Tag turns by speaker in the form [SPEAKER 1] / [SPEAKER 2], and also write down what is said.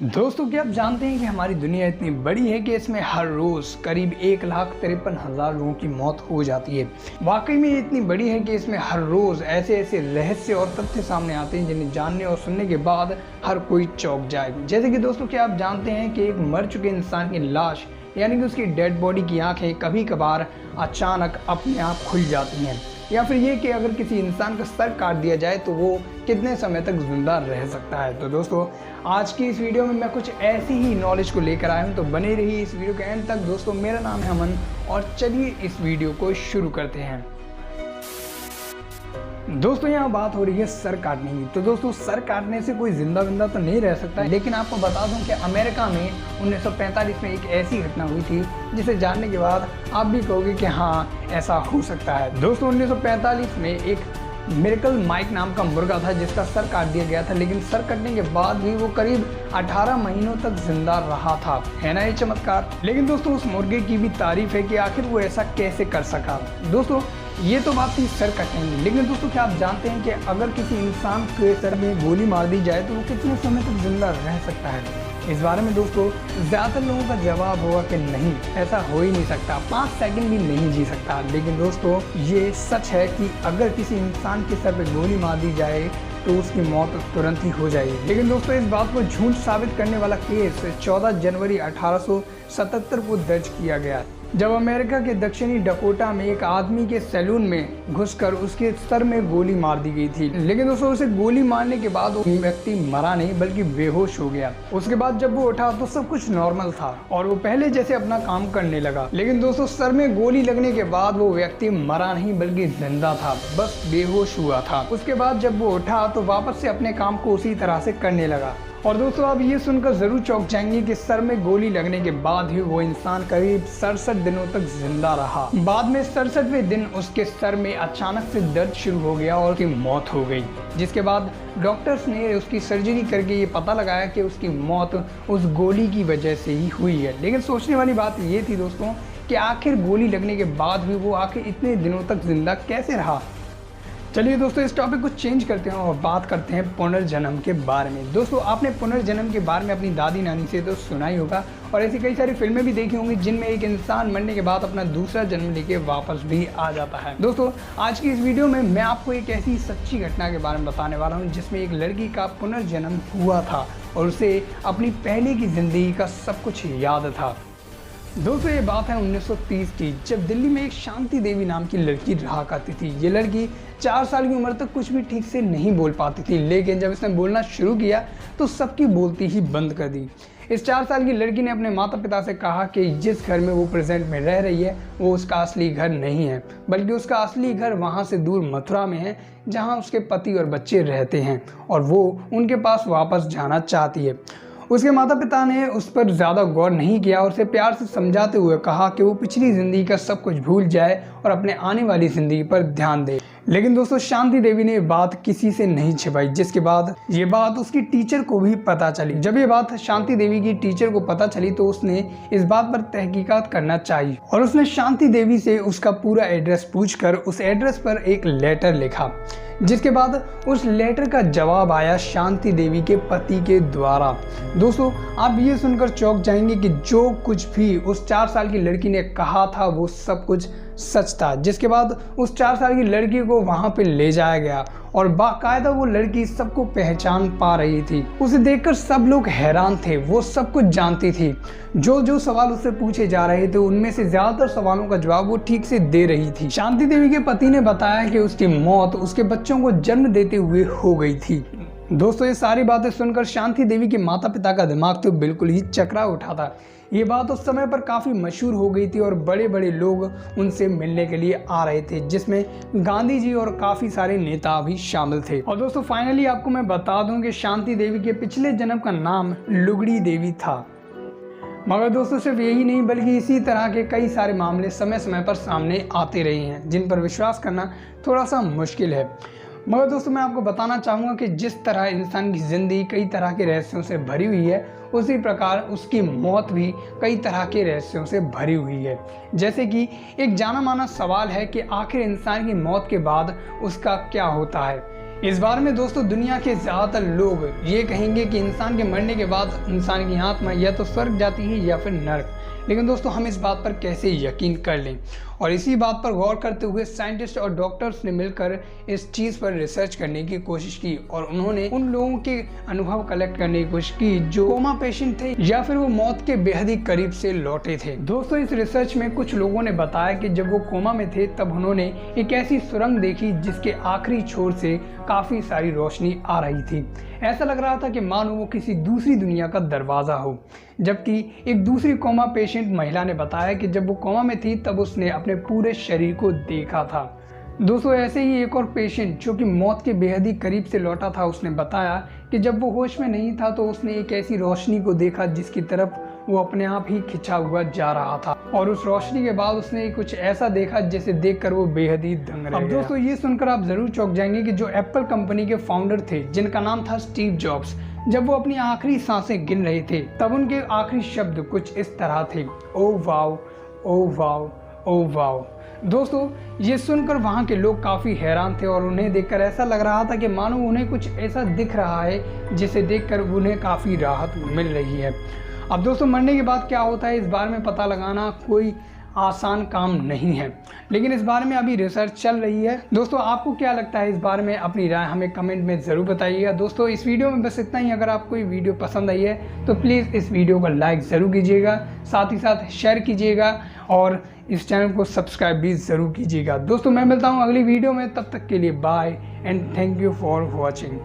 [SPEAKER 1] दोस्तों क्या आप जानते हैं कि हमारी दुनिया इतनी बड़ी है कि इसमें हर रोज़ करीब 1,53,000 लोगों की मौत हो जाती है। वाकई में ये इतनी बड़ी है कि इसमें हर रोज़ ऐसे ऐसे रहस्य और तथ्य सामने आते हैं जिन्हें जानने और सुनने के बाद हर कोई चौंक जाए। जैसे कि दोस्तों क्या आप जानते हैं कि एक मर चुके इंसान की लाश यानी कि उसकी डेड बॉडी की आंखें कभी कभार अचानक अपने आप खुल जाती हैं, या फिर ये कि अगर किसी इंसान का सर काट दिया जाए तो वो कितने समय तक जिंदा रह सकता है। तो दोस्तों आज की इस वीडियो में मैं कुछ ऐसी ही नॉलेज को लेकर आया हूँ, तो बने रहिए इस वीडियो के एंड तक। दोस्तों मेरा नाम है अमन और चलिए इस वीडियो को शुरू करते हैं। दोस्तों यहाँ बात हो रही है सर काटने की। तो दोस्तों सर काटने से कोई जिंदा तो नहीं रह सकता, लेकिन आपको बता दूं कि अमेरिका में 1945 में एक ऐसी घटना हुई थी जिसे जानने के बाद आप भी कहोगे कि हाँ ऐसा हो सकता है। दोस्तों 1945 में एक मिरेकल माइक नाम का मुर्गा था जिसका सर काट दिया गया था, लेकिन सर कटने के बाद भी वो करीब 18 महीनों तक जिंदा रहा था। है ना ये चमत्कार। लेकिन दोस्तों उस मुर्गे की भी तारीफ है कि आखिर वो ऐसा कैसे कर सका। दोस्तों ये तो बात थी सर कटने की, लेकिन दोस्तों क्या आप जानते हैं कि अगर किसी इंसान के सर में गोली मार दी जाए तो वो कितने समय तक जिंदा रह सकता है। इस बारे में दोस्तों ज़्यादातर लोगों का जवाब होगा कि नहीं, ऐसा हो ही नहीं सकता, 5 सेकंड भी नहीं जी सकता। लेकिन दोस्तों ये सच है कि अगर किसी इंसान के सर पर गोली मार दी जाए तो उसकी मौत तुरंत ही हो जाएगी। लेकिन दोस्तों इस बात को झूठ साबित करने वाला केस 14 जनवरी 1877 को दर्ज किया गया, जब अमेरिका के दक्षिणी डकोटा में एक आदमी के सैलून में घुसकर उसके सर में गोली मार दी गई थी। लेकिन दोस्तों उसे गोली मारने के बाद वो व्यक्ति मरा नहीं बल्कि बेहोश हो गया। उसके बाद जब वो उठा तो सब कुछ नॉर्मल था और वो पहले जैसे अपना काम करने लगा। लेकिन दोस्तों सर में गोली लगने के बाद वो व्यक्ति मरा नहीं बल्कि जिंदा था, बस बेहोश हुआ था। उसके बाद जब वो उठा तो वापस से अपने काम को उसी तरह से करने लगा। और दोस्तों आप ये सुनकर जरूर चौंक जाएंगे कि सर में गोली लगने के बाद ही वो इंसान करीब 67 दिनों तक जिंदा रहा। बाद में 67वें दिन उसके सर में अचानक से दर्द शुरू हो गया और उसकी मौत हो गई, जिसके बाद डॉक्टर्स ने उसकी सर्जरी करके ये पता लगाया कि उसकी मौत उस गोली की वजह से ही हुई है। लेकिन सोचने वाली बात ये थी दोस्तों कि आखिर गोली लगने के बाद भी वो आखिर इतने दिनों तक जिंदा कैसे रहा। चलिए दोस्तों इस टॉपिक को चेंज करते हैं और बात करते हैं पुनर्जन्म के बारे में। दोस्तों आपने पुनर्जन्म के बारे में अपनी दादी नानी से तो सुना ही होगा और ऐसी कई सारी फिल्में भी देखी होंगी जिनमें एक इंसान मरने के बाद अपना दूसरा जन्म लेके वापस भी आ जाता है। दोस्तों आज की इस वीडियो में मैं आपको एक ऐसी सच्ची घटना के बारे में बताने वाला हूँ जिसमें एक लड़की का पुनर्जन्म हुआ था और उसे अपनी पहले की जिंदगी का सब कुछ याद था। दोस्तों ये बात है 1930 की, जब दिल्ली में एक शांति देवी नाम की लड़की रहा करती थी। ये लड़की 4 साल की उम्र तक कुछ भी ठीक से नहीं बोल पाती थी, लेकिन जब इसने बोलना शुरू किया तो सबकी बोलती ही बंद कर दी। इस 4 साल की लड़की ने अपने माता पिता से कहा कि जिस घर में वो प्रेजेंट में रह रही है वो उसका असली घर नहीं है, बल्कि उसका असली घर वहाँ से दूर मथुरा में है जहाँ उसके पति और बच्चे रहते हैं और वो उनके पास वापस जाना चाहती है। उसके माता पिता ने उस पर ज़्यादा गौर नहीं किया और उसे प्यार से समझाते हुए कहा कि वो पिछली ज़िंदगी का सब कुछ भूल जाए और अपने आने वाली ज़िंदगी पर ध्यान दे। लेकिन दोस्तों शांति देवी ने बात किसी से नहीं छिपाई, जिसके बाद ये बात उसकी टीचर को भी पता चली। जब ये बात शांति देवी की टीचर को पता चली तो उसने इस बात पर तहकीकात करना चाहिए और उसने शांति देवी से उसका पूरा एड्रेस पूछकर उस एड्रेस पर एक लेटर लिखा, जिसके बाद उस लेटर का जवाब आया शांति देवी के पति के द्वारा। दोस्तों आप ये सुनकर चौंक जाएंगे कि जो कुछ भी उस 4 साल की लड़की ने कहा था वो सब कुछ सच था। जिसके बाद उस 4 साल की लड़की को वहां पे ले जाया गया और बाकायदा वो लड़की सबको पहचान पा रही थी। उसे देखकर सब लोग हैरान थे, वो सब कुछ जानती थी। जो सवाल उससे पूछे जा रहे थे उनमें से ज्यादातर सवालों का जवाब वो ठीक से दे रही थी। शांति देवी के पति ने बताया कि उसकी मौत उसके बच्चों को जन्म देते हुए हो गई थी। दोस्तों ये सारी बातें सुनकर शांति देवी के माता पिता का दिमाग तो बिल्कुल ही चकरा उठा था। ये बात उस समय पर काफ़ी मशहूर हो गई थी और बड़े बड़े लोग उनसे मिलने के लिए आ रहे थे, जिसमें गांधी जी और काफ़ी सारे नेता भी शामिल थे। और दोस्तों फाइनली आपको मैं बता दूं कि शांति देवी के पिछले जन्म का नाम लुगड़ी देवी था। मगर दोस्तों सिर्फ यही नहीं बल्कि इसी तरह के कई सारे मामले समय समय पर सामने आते रहे हैं जिन पर विश्वास करना थोड़ा सा मुश्किल है। मगर दोस्तों मैं आपको बताना चाहूँगा कि जिस तरह इंसान की ज़िंदगी कई तरह के रहस्यों से भरी हुई है, उसी प्रकार उसकी मौत भी कई तरह के रहस्यों से भरी हुई है। जैसे कि एक जाना माना सवाल है कि आखिर इंसान की मौत के बाद उसका क्या होता है। इस बारे में दोस्तों दुनिया के ज़्यादातर लोग ये कहेंगे कि इंसान के मरने के बाद इंसान की आत्मा या तो स्वर्ग जाती है या फिर नर्क। लेकिन दोस्तों हम इस बात पर कैसे यकीन कर लें, और इसी बात पर गौर करते हुए साइंटिस्ट और डॉक्टर्स ने मिलकर इस चीज़ पर रिसर्च करने की कोशिश की और उन्होंने उन लोगों के अनुभव कलेक्ट करने की कोशिश की जो कोमा पेशेंट थे या फिर वो मौत के बेहद ही करीब से लौटे थे। दोस्तों इस रिसर्च में कुछ लोगों ने बताया कि जब वो कोमा में थे तब उन्होंने एक ऐसी सुरंग देखी जिसके आखिरी छोर से काफ़ी सारी रोशनी आ रही थी। ऐसा लग रहा था कि मानो वो किसी दूसरी दुनिया का दरवाज़ा हो। जबकि एक दूसरी कोमा पेशेंट महिला ने बताया कि जब वो कोमा में थी तब उसने अपने पूरे शरीर को देखा था। दोस्तों ऐसे ही एक और पेशेंट जो कि मौत के बेहद ही करीब से लौटा था, उसने बताया कि जब वो होश में नहीं था तो उसने एक ऐसी रोशनी को देखा जिसकी तरफ वो अपने आप ही खिंचा हुआ जा रहा था, और उस रोशनी के बाद उसने कुछ ऐसा देखा जिसे देखकर वो बेहद ही दंग रह गया। अब दोस्तों ये सुनकर आप जरूर चौंक जाएंगे कि जो एप्पल कंपनी के फाउंडर थे जिनका नाम था स्टीव जॉब्स, जब वो अपनी आखिरी सांसें गिन रहे थे तब उनके आखिरी शब्द कुछ इस तरह थे, oh wow, oh wow, oh wow. दोस्तों ये सुनकर वहाँ के लोग काफ़ी हैरान थे और उन्हें देखकर ऐसा लग रहा था कि मानो उन्हें कुछ ऐसा दिख रहा है जिसे देखकर उन्हें काफ़ी राहत मिल रही है। अब दोस्तों मरने के बाद क्या होता है इस बारे में पता लगाना कोई आसान काम नहीं है, लेकिन इस बारे में अभी रिसर्च चल रही है। दोस्तों आपको क्या लगता है इस बारे में, अपनी राय हमें कमेंट में ज़रूर बताइएगा। दोस्तों इस वीडियो में बस इतना ही। अगर आपको ये वीडियो पसंद आई है तो प्लीज़ इस वीडियो को लाइक ज़रूर कीजिएगा, साथ ही साथ शेयर कीजिएगा और इस चैनल को सब्सक्राइब भी ज़रूर कीजिएगा। दोस्तों मैं मिलता हूँ अगली वीडियो में, तब तक के लिए bye and thank you for watching.